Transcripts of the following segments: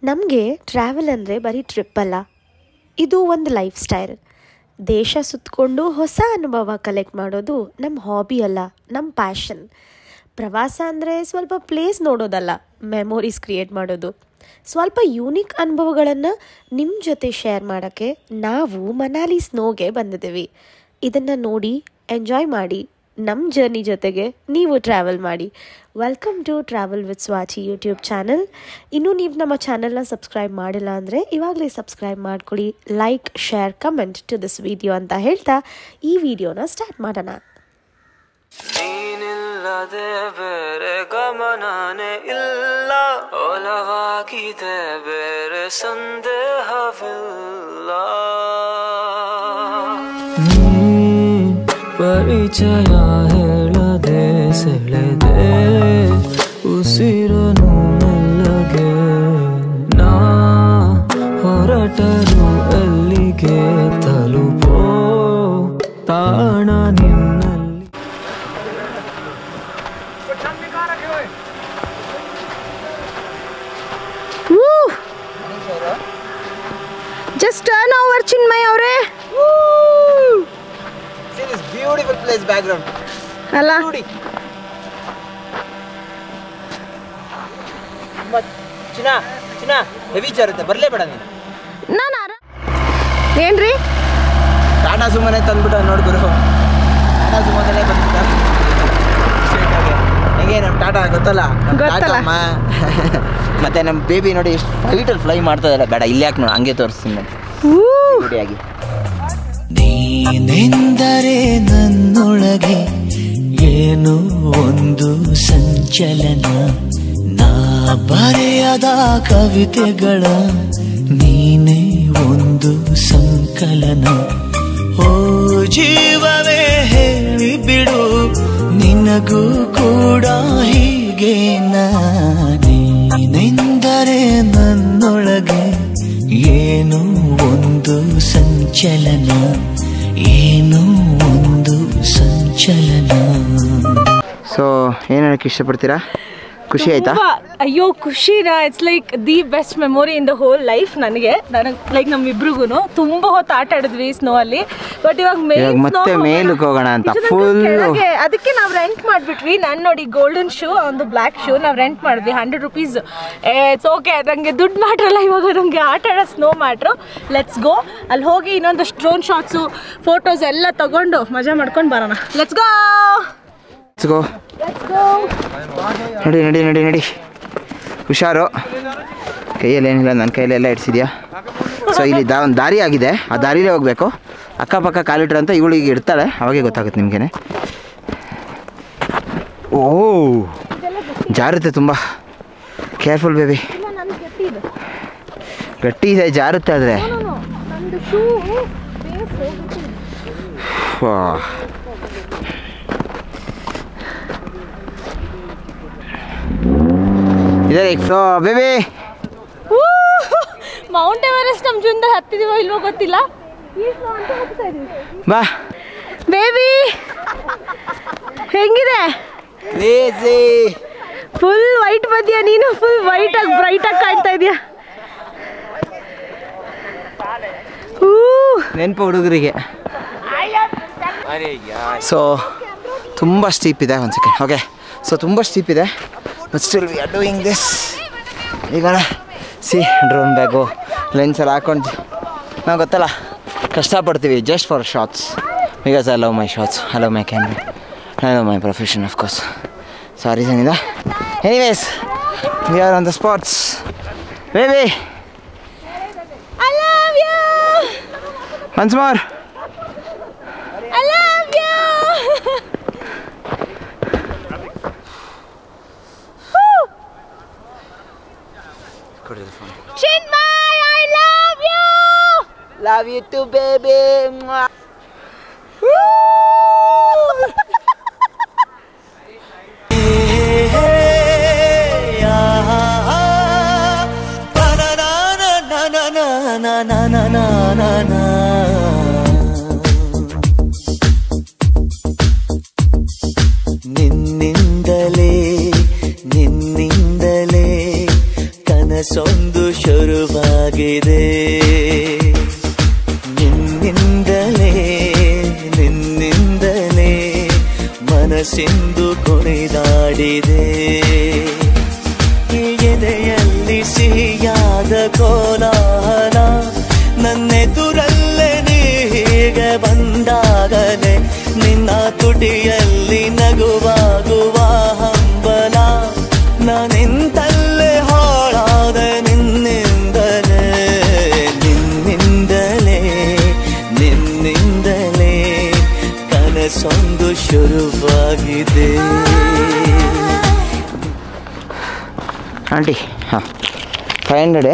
ನಮಗೆ ಟ್ರಾವೆಲ್ ಅಂದರೆ ಬರೀ ಟ್ರಿಪ್ ಅಲ್ಲ, ಇದು ಒಂದು ಲೈಫ್ ಸ್ಟೈಲ್. ದೇಶ ಸುತ್ತಕೊಂಡು ಹೊಸ ಅನುಭವ ಕಲೆಕ್ಟ್ ಮಾಡೋದು ನಮ್ಮ ಹಾಬಿ ಅಲ್ಲ, ನಮ್ಮ ಪ್ಯಾಷನ್. ಪ್ರವಾಸ ಅಂದರೆ ಸ್ವಲ್ಪ ಪ್ಲೇಸ್ ನೋಡೋದಲ್ಲ, ಮೆಮೊರೀಸ್ ಕ್ರಿಯೇಟ್ ಮಾಡೋದು. ಸ್ವಲ್ಪ ಯೂನಿಕ್ ಅನುಭವಗಳನ್ನು ನಿಮ್ಮ ಜೊತೆ ಶೇರ್ ಮಾಡೋಕ್ಕೆ ನಾವು ಮನಾಲಿ ಸ್ನೋಗೆ ಬಂದಿದ್ದೀವಿ. ಇದನ್ನು ನೋಡಿ ಎಂಜಾಯ್ ಮಾಡಿ, ನಮ್ಮ ಜರ್ನಿ ಜೊತೆಗೆ ನೀವು ಟ್ರಾವೆಲ್ ಮಾಡಿ. Welcome to travel with Swathi YouTube channel. ಇನ್ನೂ ನೀವು ನಮ್ಮ ಚಾನಲ್ನ ಸಬ್ಸ್ಕ್ರೈಬ್ ಮಾಡಿಲ್ಲ ಅಂದರೆ ಇವಾಗಲೇ ಸಬ್ಸ್ಕ್ರೈಬ್ ಮಾಡ್ಕೊಳ್ಳಿ. Like, share, comment to this video ಅಂತ ಹೇಳ್ತಾ ಈ ವಿಡಿಯೋನ ಸ್ಟಾರ್ಟ್ ಮಾಡೋಣ. ನೀನಿಲ್ಲದೆ ಬೇರೆ ಗಮನನೇ ಇಲ್ಲ, ಒಲವಾಗಿದೆ ಬೇರೆ ಸಂದೇಹವಿಲ್ಲ. ಪರಿಚಯ ಹೇಳದೆ ಸೆಳೆದೆ ಉಸಿರನು ಮೆಲ್ಲಗೆ, ನಾ ಹೊರಟರು ಅಲ್ಲಿಗೆ ತಲುಪೋ ತಾಣ ನಿನ್ನಲ್ಲಿ. Just turn over, Chinmay avre. See this beautiful place background. Alla. ಚಿನ್ನ ಹೆವಿ ಚಾರುತ್ತೆ, ಬರಲೇಬೇಡ ನೀನು. ಏನ್ರಿ ಟಾಟಾ ಸುಮ್ಮನೆ ತಂದ್ಬಿಟ್ಟು ನೋಡ್ಗುರು, ಟಾಟಾ ಸುಮ್ಮನೆ ಬಂದ್ಬಿಟ್ಟ ಹೆಂಗೆ ನಮ್ಮ ಟಾಟಾ ಗೊತ್ತಲ್ಲ, ನಮ್ಮ ಟಾಟಾ ಅಮ್ಮ. ಮತ್ತೆ ನಮ್ಮ ಬೇಬಿ ನೋಡಿ ಎಷ್ಟು ಫೈಟಲ್ಲಿ ಫ್ಲೈ ಮಾಡ್ತಾ ಇದ್ದಾರೆ. ಬೇಡ ಇಲ್ಲಿ ಯಾಕೆ ನೋಡಿ, ಹಂಗೆ ತೋರಿಸ್ತೀನಿ ಆಗಿ. ನೀನೆಂದರೆ ನನ್ನೊಳಗೆ ಏನು ಒಂದು ಸಂಚಲನ, ನಾ ಬರೆಯದ ಕವಿತೆಗಳ ನೀನೇ ಒಂದು ಸಂಕಲನ. ಓ ಜೀವವೇ ಹೇಳಿ ಬಿಡು, ನಿನಗೂ ಕೂಡ ಹೀಗೆ ನೀನೆಂದರೆ ನನ್ನೊಳಗೆ ಏನು ಒಂದು ಸಂಚಲನ, ಏನು ಒಂದು ಸಂಚಲನ. ಸೊ ಏನು ಹೇಳಕ್ಕೆ ಇಷ್ಟಪಡ್ತೀರಾ? ಖುಷಿ ಆಯ್ತಾ? ಅಯ್ಯೋ ಖುಷಿನಾ, it's like the best memory in the whole life. ನನಗೆ ಲೈಕ್ ನಮ್ಮಿಬ್ರಿಗೂ ತುಂಬ ಹೊತ್ತು ಆಟ ಆಡಿದ್ವಿ ಸ್ನೋ ಅಲ್ಲಿ. ಬಟ್ ಇವಾಗ ಮತ್ತೆ ಮೇಲಕ್ಕೆ ಹೋಗೋಣ ಅಂತ ಫುಲ್, ಅದಕ್ಕೆ ನಾವು ರೆಂಟ್ ಮಾಡಿಬಿಟ್ವಿ. ನಾನು ನೋಡಿ ಗೋಲ್ಡನ್ ಶೂ, ಒಂದು ಬ್ಲ್ಯಾಕ್ ಶೂ ನಾವು ರೆಂಟ್ ಮಾಡಿದ್ವಿ. 100 rupees. ಇಟ್ಸ್ ಓಕೆ, ನನಗೆ ದುಡ್ಡು ಮ್ಯಾಟ್ರಲ್ಲ, ಇವಾಗ ನನಗೆ ಆಟ ಆಡೋ ಸ್ನೋ ಮ್ಯಾಟ್ರು. Let's go. ಅಲ್ಲಿ ಹೋಗಿ ಇನ್ನೊಂದಷ್ಟು ಡ್ರೋನ್ ಶಾಟ್ಸು, ಫೋಟೋಸ್ ಎಲ್ಲ ತಗೊಂಡು ಮಜಾ ಮಾಡ್ಕೊಂಡು ಬರೋಣ. Let's go. ನಡಿ ನಡಿ ನಡಿ ನಡಿ, ಹುಷಾರು. ಕೈಯಲ್ಲಿ ಏನಿಲ್ಲ, ನನ್ನ ಕೈಯಲ್ಲೆಲ್ಲ ಇಡ್ಸಿದ್ಯಾ. ಸೊ ಇಲ್ಲಿ ಒಂದು ದಾರಿ ಆಗಿದೆ, ಆ ದಾರಿಲೇ ಹೋಗಬೇಕು. ಅಕ್ಕಪಕ್ಕ ಕಾಲಿಟ್ರೆ ಅಂತ ಇವಳಿಗೆ ಇಡ್ತಾಳೆ, ಅವಾಗೇ ಗೊತ್ತಾಗುತ್ತೆ ನಿಮಗೇನೆ. ಓ ಜಾರುತ್ತೆ, ತುಂಬ ಕೇರ್ಫುಲ್ ಬೇಬಿ. ಗಟ್ಟಿ ಇದೆ, ಜಾರುತ್ತೆ ಆದರೆ. ಸೊ ಬೇಬಿ, ಮೌಂಟ್ ಎವರೆಸ್ಟ್ ನಮ್ಮ ಜೀವನದಲ್ಲಿ ಹತ್ತಿದೀವೋ ಇಲ್ವೋ ಗೊತ್ತಿಲ್ಲ, ಬಾ ಬೇಬಿ. ಹೆಂಗಿದೆ? ಫುಲ್ ವೈಟ್ ಬಂದ್ಯಾ ನೀನು, ಫುಲ್ ವೈಟ್ ಆಗಿ ಬ್ರೈಟ್ ಆಗಿ ಕಾಣ್ತಾ ಇದೆಯಾ. ನೆನಪು ಹುಡುಗರಿಗೆ. ಸೊ ತುಂಬ ಸ್ಟೀಪ್ ಇದೆ. ಒಂದು ಸೆಕೆಂಡ್. ಓಕೆ, ಸೊ ತುಂಬ ಸ್ಟೀಪ್ ಇದೆ, but still we are doing this. ಈಗ ಸಿ ಡ್ರೋನ್ ಬ್ಯಾಗು ಲೆನ್ಸ್ ಎಲ್ಲ ಹಾಕೊಂಡು ನಾವು ಗೊತ್ತಲ್ಲ ಕಷ್ಟಪಡ್ತೀವಿ just for shorts, because I love my shorts, I love my camera, I love my profession of course. So ಆ reason ಇದೆ. Anyways we are on the spots. Baby I love you. Once more. I love you. Chinmay, I love you. Love you too, baby. ನಿನ್ನಿಂದಲೇ ಕನಸೊಂದು ಮನಸ್ಸೊಂದು ಶುರುವಾಗಿದೆ ನಿನ್ನಿಂದಲೇ ಮನಸ್ಸಿಂದು ಕುಣಿದಾಡಿದೆ ಎದೆಯಲ್ಲಿ ಸಿಹಿಯಾದ ಕೋಲಾಹಲ ನನ್ನೆದುರಲ್ಲೇ ನೀ ಹೀಗೆ ಬಂದಾಗಲೇ ನಿನ್ನ ತುಟಿಯಲ್ಲಿ ನಗುವಾಗುವ ಹಂಬಲ ನಾನಿಂತಲ್ಲೇ ಹಾಳಾದ ನಿನ್ನಿಂದಲೇ ಕನಸೊಂದು ಶುರುವಾಗಿದೆ ಆಂಟಿ ಹಾಂ 500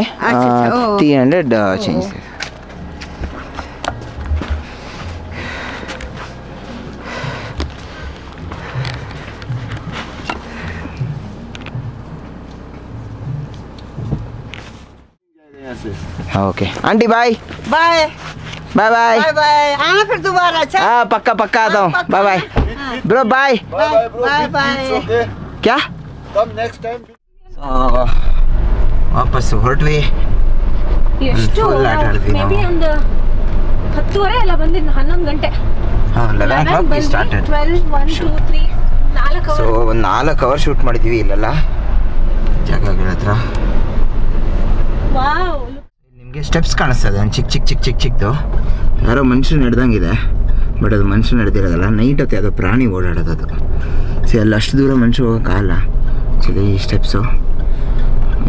300 change okay aunty bye bye bye bye bye bye आना फिर दोबारा अच्छा हाँ पक्का पक्का आता हूँ bye bye bro bye bye bye क्या नेक्स्ट टाइम ವಾಪಸ್ ಹೊರಟ್ವಿ ಎಷ್ಟು ಮೇ ಬಿ ಒಂದು 10:30 ಎಲ್ಲ ಬಂದಿದ್ದು 11 ಗಂಟೆ 11 o'clock we started 12 1 2 3 4 ಸೊ ಒಂದು 4 ಅವರ್ ಶೂಟ್ ಮಾಡಿದ್ವಿ ಇಲ್ಲೆಲ್ಲ ಜಾಗಗಳ ಹತ್ರ ವಾವ್ ನಿಮಗೆ ಸ್ಟೆಪ್ಸ್ ಕಾಣಿಸ್ತದೆ ಒಂದು ಚಿಕ್ಕದು ಯಾರೋ ಮನುಷ್ಯರು ನಡೆದಂಗಿದೆ ಬಟ್ ಅದು ಮನುಷ್ಯರು ನಡೆದಿರೋದಲ್ಲ ನೈಟ್ ಹೊತ್ತೆ ಅದು ಪ್ರಾಣಿ ಓಡಾಡೋದು ಅದು ಸೊ ಅಲ್ಲಿ ಅಷ್ಟು ದೂರ ಮನುಷ್ಯ ಹೋಗೋಕ್ಕಾಗಲ್ಲ ಆ್ಯಕ್ಚುಲಿ ಈ ಸ್ಟೆಪ್ಸು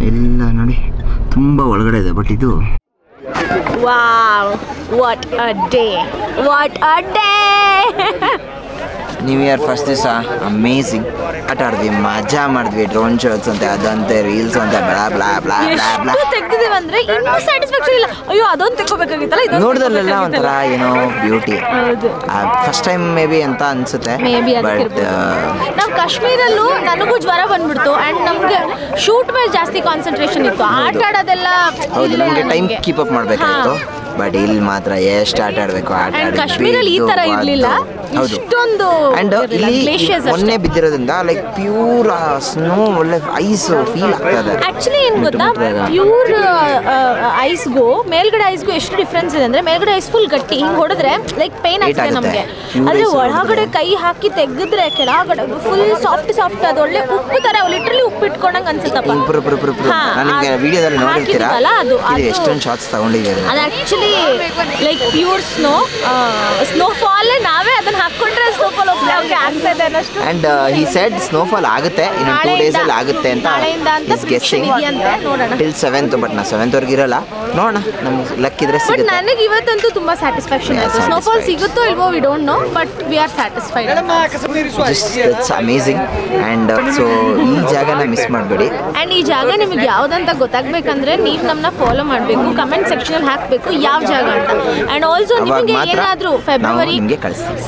ಎಲ್ಲ ನೋಡಿ ತುಂಬ ಒಳಗಡೆ ಇದೆ ಬಟ್ ಇದು wow what a day new year first ದಿವಸ ಅಮೇಝಿಂಗ್ ಆಟ ಆಡಿದ್ವಿ ಮಜಾ ಮಾಡಿದ್ವಿ ಡ್ರೋನ್ ಶೋಟ್ಸ್ ಅಂತೆ ಅದಂತೆ ರೀಲ್ಸ್ ಅಂತೆ blah blah blah blah blah ತೆಗ್ದಿದ್ದೀವಿ ಅಂದ್ರೆ ಇನ್ನೂ ಸ್ಯಾಟಿಸ್ಫ್ಯಾಕ್ಷನ್ ಇಲ್ಲ ಅಯ್ಯೋ ಅದೊಂದು ತೆಕ್ಕೋಬೇಕಾಗಿತ್ತಲ್ಲ ಇದೊಂದು ನೋಡಿದ್ರಲ್ಲೆಲ್ಲ ಒಂಥರ ಏನೋ beauty first time may be ಅಂತ ಅನ್ಸುತ್ತೆ ಬಟ್ ನಾವು ಕಾಶ್ಮೀರಲ್ಲೂ ನನಗೂ ಜ್ವರ ಬಂದ್ಬಿಡ್ತು ಆ್ಯಂಡ್ ನಮಗೆ ಶೂಟ್ ಮೇಲೆ ಜಾಸ್ತಿ ಕಾನ್ಸಂಟ್ರೇಷನ್ ಇತ್ತು ಆಟ ಆಡೋದೆಲ್ಲ ಹೌದು ನಮಗೆ ಟೈಮ್ ಕೀಪ್ ಅಪ್ ಮಾಡಬೇಕಾಗಿತ್ತು ಬಟ್ ಇಲ್ಲಿ ಮಾತ್ರ ಎಷ್ಟು ಆಟ ಆಡಬೇಕು ಆಟ ಕಾಶ್ಮೀರಲ್ಲಿ ಈ ತರ ಇರಲಿಲ್ಲ ಹೌದು ಇಷ್ಟೊಂದು ಅಂಡ್ ಇಲ್ಲಿ ಮೊನ್ನೆ ಬಿದ್ದಿರೋದ್ರಿಂದ ಲೈಕ್ ಪ್ಯೂರ್ ಸ್ನೋ ಒಳ್ಳೆ ಐಸ್ ಫೀಲ್ ಆಗ್ತದೆ ಆಕ್ಚುಲಿ ಏನು ಗೊತ್ತಾ ಪ್ಯೂರ್ ಐಸ್ಗೂ ಮೇಲ್ಗಡೆ ಐಸ್ಗೂ ಎಷ್ಟು ಡಿಫ್ರೆನ್ಸ್ ಇದೆ ಅಂದ್ರೆ ಮೇಲ್ಗಡೆ ಐಸ್ ಫುಲ್ ಗಟ್ಟಿ ಹಿಂಗೆ ಹೊಡೆದ್ರೆ ಲೈಕ್ ಪೇನ್ ಆಗ್ತದೆ ನಮಗೆ ಆದ್ರೆ ಒಳಗಡೆ ಕೈ ಹಾಕಿ ತೆಗೆದ್ರೆ ಕೆಳಗಡೆ ಫುಲ್ ಸಾಫ್ಟ್ ಅದು ಒಳ್ಳೆ ಉಪ್ಪು ತರ ಲಿಟ್ರಲಿ ಉಪ್ಪು ಇಟ್ಕೊಂಡಂಗೆ ಅನ್ಸುತ್ತಪ್ಪ ನನಗೆ ವಿಡಿಯೋದಲ್ಲಿ ನೋಡಿರ್ತೀರಾ ಇದು ಎಷ್ಟೊಂದು ಶಾರ್ಟ್ಸ್ ತಗೊಂಡಿದ್ದಾರೆ ಅದು ಆಕ್ಚುಲಿ ಲೈಕ್ ಪ್ಯೂರ್ ಸ್ನೋಫಾಲ್ ನಾವೇ ಅದನ್ನ ಹಾಕೊಂಡ್ರೆ ಸ್ನೋಫಾಲ್ ಓಕೆ ಆಗ್ತದೆ ಅನ್ನಷ್ಟು ಅಂಡ್ ಹಿ ಸೆಡ್ ಸ್ನೋಫಾಲ್ ಆಗುತ್ತೆ ಇನ್ನು 2 days ಅಲ್ಲಿ ಆಗುತ್ತೆ ಅಂತ is guessing till 7th but ನಾ 7th ವರೆಗೆ ಇರಲ್ಲ ನೋಡೋಣ ನಮ್ಗೆ ಲಕ್ ಇದ್ರೆ ಸಿಗುತ್ತೆ ಬಟ್ ನನಗೆ ಇವತ್ತಂತೂ ತುಂಬಾ ಸ್ಯಾಟಿಸ್ಫ್ಯಾಕ್ಷನ್ ಆಯ್ತು ಸ್ನೋಫಾಲ್ ಸಿಗುತ್ತೋ ಇಲ್ವೋ we don't know but we are satisfied it's amazing and so ಈ ಜಾಗನ ಮಿಸ್ ಮಾಡಬೇಡಿ ಅಂಡ್ ಈ ಜಾಗ ನಿಮಗೆ ಯಾವ್ದಂತ ಗೊತ್ತಾಗ್ಬೇಕಂದ್ರೆ ನೀವು ನಮ್ಮನ್ನ ಫಾಲೋ ಮಾಡಬೇಕು ಕಮೆಂಟ್ ಸೆಕ್ಷನ್ ಅಲ್ಲಿ ಹಾಕಬೇಕು ಯಾವ ಜಾಗ ಅಂತ ಅಂಡ್ ಆಲ್ಸೋ ನಿಮಗೆ ಏನಾದರೂ ಫೆಬ್ರವರಿ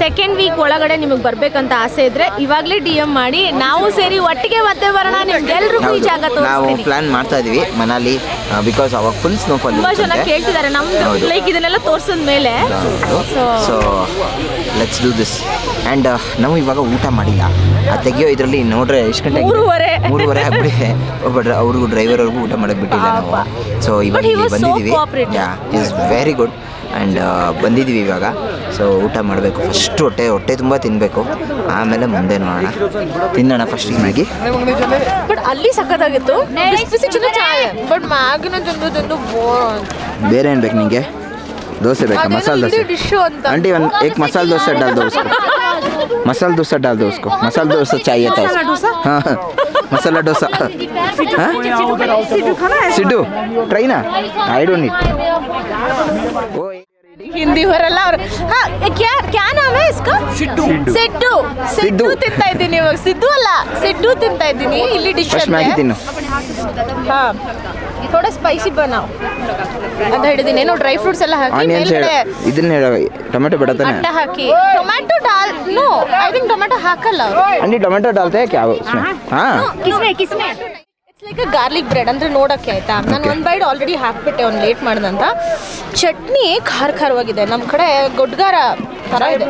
2nd ವೀಕ್ ಒಳಗಡೆ ನಿಮಗೆ ಬರ್ಬೇಕಂತ ಆಸೆ ಇದ್ರೆ ಇವಾಗಲೇ DM ಮಾಡಿ ನಾವು ಸೇರಿ ಒಟ್ಟಿಗೆ ಮತ್ತೆ ಬರೋಣ ನಿಮ್ಗೆಲ್ರಿಗೂ ಈ ಜಾಗ ನಾವು ಪ್ಲಾನ್ ಮಾಡ್ತಾ ಇದೀವಿ ಮನಾಲಿ ಬಿಕಾಸ್ ಅವಾಗ ಫುಲ್ ಸ್ನೋಫಾಲ್ ತುಂಬಾ ಜನ ಕೇಳ್ತಿದ್ದಾರೆ ನಮ್ದು ಲೈಕ್ ಇದನ್ನೆಲ್ಲ ತೋರಿಸಿದ ಮೇಲೆ so let's do this and ನಾವು ಇವಾಗ ಊಟ ಮಾಡಿಲ್ಲ ಅದು ತೆಗಿಯೋ ಇದರಲ್ಲಿ ನೋಡ್ರೆ ಎಷ್ಟು ಗಂಟೆ 3:30 ಆಗ್ಬಿಟ್ಟಿದೆ ಬಟ್ ಅವ್ರಿಗೂ ಡ್ರೈವರ್ ಅವ್ರಿಗೂ ಊಟ ಮಾಡೋಕ್ಕೆ ಬಿಟ್ಟಿಲ್ಲ ನಾವು ಸೊ ಇವಾಗ ಇಲ್ಲಿ ಬಂದಿದ್ದೀವಿ ಯಾ ಈಸ್ ವೆರಿ ಗುಡ್ ಆ್ಯಂಡ್ ಬಂದಿದ್ದೀವಿ ಇವಾಗ ಸೊ ಊಟ ಮಾಡಬೇಕು ಫಸ್ಟ್ ಹೊಟ್ಟೆ ತುಂಬ ತಿನ್ನಬೇಕು ಆಮೇಲೆ ಮುಂದೆ ನೋಡೋಣ ತಿನ್ನೋಣ ಫಸ್ಟ್ ಮ್ಯಾಗಿ ಬಟ್ ಅಲ್ಲಿ ಸಖತ್ತಾಗಿತ್ತು ಬಟ್ ಮ್ಯಾಗಿನ ತಿಂದು ಬೇರೆ ಏನು ಬೇಕು ನಿಮಗೆ ದೋಸೆ ಬೇಕಾ ಮಸಾಲೆ ದೋಸೆ आंटी एक मसाला डोसा डाल दो उसको मसाला डोसा डाल दो उसको मसाला डोसा चाहिए था हाँ मसाला डोसा सिद्धू ट्राई ना आई डोंट नीड हिंदी ಬರಲ್ಲ ಅವರು क्या नाम है इसका ಸಿದ್ದು ತಿಂತಾ ಇದ್ದೀನಿ ಇವಾಗ ಸಿದ್ದು ಅಲ್ಲ ಸಿದ್ದು ತಿಂತಾ ಇದ್ದೀನಿ ಇಲ್ಲಿ ಡಿಶ್ ಹಾ ಥೋड़ा ಸ್ಪೈಸಿ बनाओ ಅಂತ ಹೇಳಿದೀನಿ ಏನೋ ಡ್ರೈ ಫ್ರೂಟ್ಸ್ ಎಲ್ಲ ಹಾಕಿ ಮೇಲ್ಗಡೆ ಇದನ್ನ ಟೊಮೆಟೊ ಬಿಡತಾನೆ ಅಟ್ಟ ಹಾಕಿ ಟೊಮೆಟೊ डाल नो आई थिंक टोमेटो ಹಾಕಲ್ಲ आंटी टोमेटो डालते हैं क्या उसमें हां किसमें ಲೈಕ್ ಗಾರ್ಲಿಕ್ ಬ್ರೆಡ್ ಅಂದ್ರೆ ನೋಡಕ್ಕೆ ಆಯ್ತಾ ನಾನು ಒಂದು ಬೈಟ್ ಆಲ್ರೆಡಿ ಹಾಕ್ಬಿಟ್ಟೆ ಅವ್ನು ಲೇಟ್ ಮಾಡ್ದಂತ ಚಟ್ನಿ ಖಾರವಾಗಿದೆ ನಮ್ಮ ಕಡೆ ಗೊಡ್ಗಾರ ಥರ ಇದೆ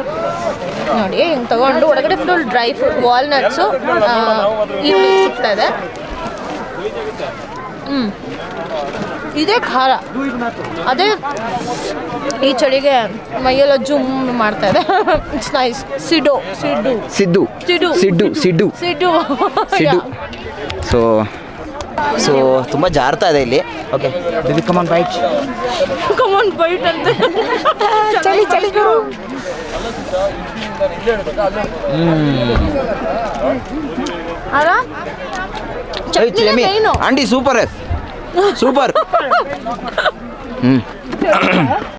ನೋಡಿ ಹಿಂಗೆ ತಗೊಂಡು ಒಳಗಡೆ ಫುಲ್ ಡ್ರೈ ಫ್ರೂಟ್ ವಾಲ್ನಟ್ಸು ಈರುಳ್ಳಿ ಸಿಗ್ತಾ ಇದೆ ಇದೇ ಖಾರ, ಅದೇ ಈ ಚಳಿಗೆ ಮೈಯೆಲ್ಲ ಜುಮ್ ಮಾಡ್ತಾ ಇದೆ. It's nice. Siddu Siddu Siddu Siddu Siddu Siddu Siddu Siddu. So ತುಂಬ ಜಾರ್ತಾ ಇದೆ ಇಲ್ಲಿ. Okay baby come on bite. Come on bite ಅಂತ. ಚಳಿ ಚಳಿ ಅಲ್ಲ ಚಟ್ನಿ ಮೇನು. Aunty super super.